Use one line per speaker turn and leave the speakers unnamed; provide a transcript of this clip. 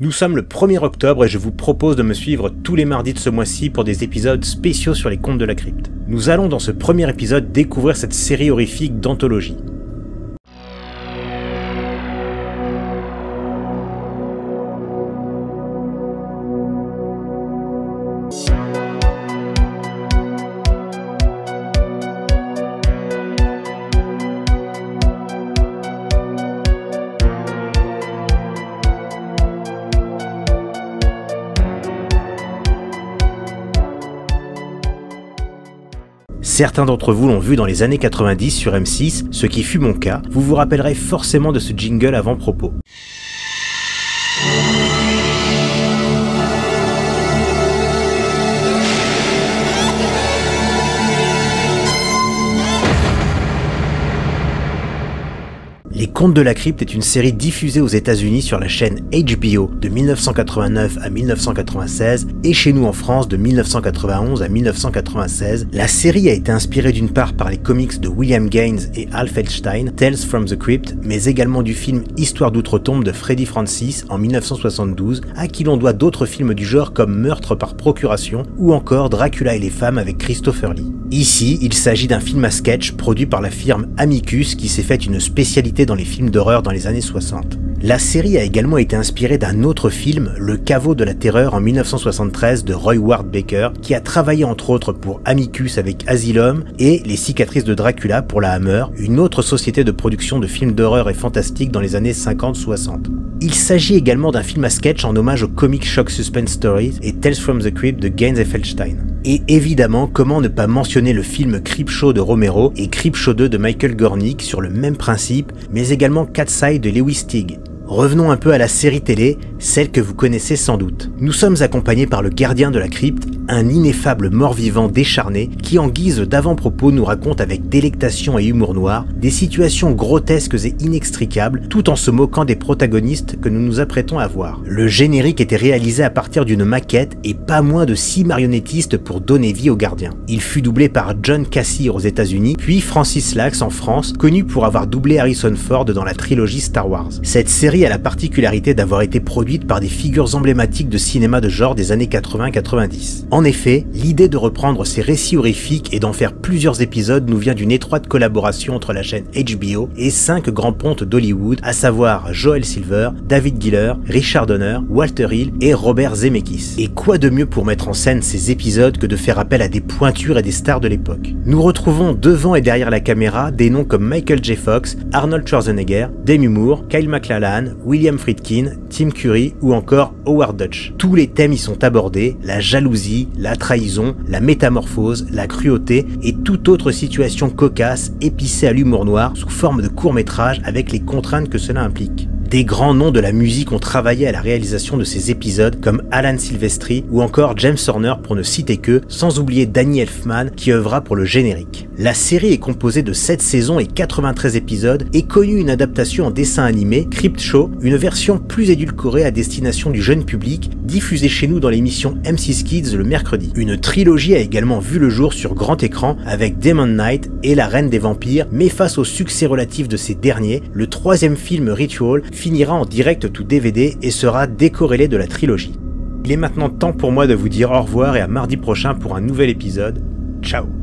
Nous sommes le 1er octobre et je vous propose de me suivre tous les mardis de ce mois-ci pour des épisodes spéciaux sur les contes de la crypte. Nous allons dans ce premier épisode découvrir cette série horrifique d'anthologie. Certains d'entre vous l'ont vu dans les années 90 sur M6, ce qui fut mon cas. Vous vous rappellerez forcément de ce jingle avant-propos. Les Contes de la Crypte est une série diffusée aux États-Unis sur la chaîne HBO de 1989 à 1996 et chez nous en France de 1991 à 1996. La série a été inspirée d'une part par les comics de William Gaines et Hal Feldstein, Tales from the Crypt, mais également du film Histoire d'outre-tombe de Freddie Francis en 1972, à qui l'on doit d'autres films du genre comme Meurtre par procuration ou encore Dracula et les femmes avec Christopher Lee. Ici, il s'agit d'un film à sketch produit par la firme Amicus qui s'est fait une spécialité dans les films d'horreur dans les années 60. La série a également été inspirée d'un autre film, Le Caveau de la Terreur en 1973 de Roy Ward Baker, qui a travaillé entre autres pour Amicus avec Asylum et Les Cicatrices de Dracula pour la Hammer, une autre société de production de films d'horreur et fantastique dans les années 50-60. Il s'agit également d'un film à sketch en hommage aux comic shock suspense stories et Tales from the Crypt de Gaines et Feldstein. Et évidemment, comment ne pas mentionner le film Creepshow de Romero et Creepshow 2 de Michael Gornick sur le même principe, mais également Cat's Eye de Lewis Teague. Revenons un peu à la série télé, celle que vous connaissez sans doute. Nous sommes accompagnés par le gardien de la crypte, un ineffable mort-vivant décharné qui en guise d'avant-propos nous raconte avec délectation et humour noir des situations grotesques et inextricables tout en se moquant des protagonistes que nous nous apprêtons à voir. Le générique était réalisé à partir d'une maquette et pas moins de 6 marionnettistes pour donner vie au gardien. Il fut doublé par John Cassir aux États-Unis, puis Francis Lax en France, connu pour avoir doublé Harrison Ford dans la trilogie Star Wars. Cette série a la particularité d'avoir été produite par des figures emblématiques de cinéma de genre des années 80-90. En effet, l'idée de reprendre ces récits horrifiques et d'en faire plusieurs épisodes nous vient d'une étroite collaboration entre la chaîne HBO et 5 grands pontes d'Hollywood, à savoir Joel Silver, David Giller, Richard Donner, Walter Hill et Robert Zemeckis. Et quoi de mieux pour mettre en scène ces épisodes que de faire appel à des pointures et des stars de l'époque. Nous retrouvons devant et derrière la caméra des noms comme Michael J. Fox, Arnold Schwarzenegger, Demi Moore, Kyle MacLachlan, William Friedkin, Tim Curry ou encore Howard Deutch. Tous les thèmes y sont abordés, la jalousie, la trahison, la métamorphose, la cruauté et toute autre situation cocasse épicée à l'humour noir sous forme de court-métrage avec les contraintes que cela implique. Des grands noms de la musique ont travaillé à la réalisation de ces épisodes comme Alan Silvestri ou encore James Horner pour ne citer que, sans oublier Danny Elfman qui œuvra pour le générique. La série est composée de 7 saisons et 93 épisodes et connut une adaptation en dessin animé, Creepshow, une version plus édulcorée à destination du jeune public, diffusée chez nous dans l'émission M6 Kids le mercredi. Une trilogie a également vu le jour sur grand écran avec Demon Knight et La Reine des Vampires, mais face au succès relatif de ces derniers, le 3e film Ritual finira en direct to DVD et sera décorrélé de la trilogie. Il est maintenant temps pour moi de vous dire au revoir et à mardi prochain pour un nouvel épisode. Ciao.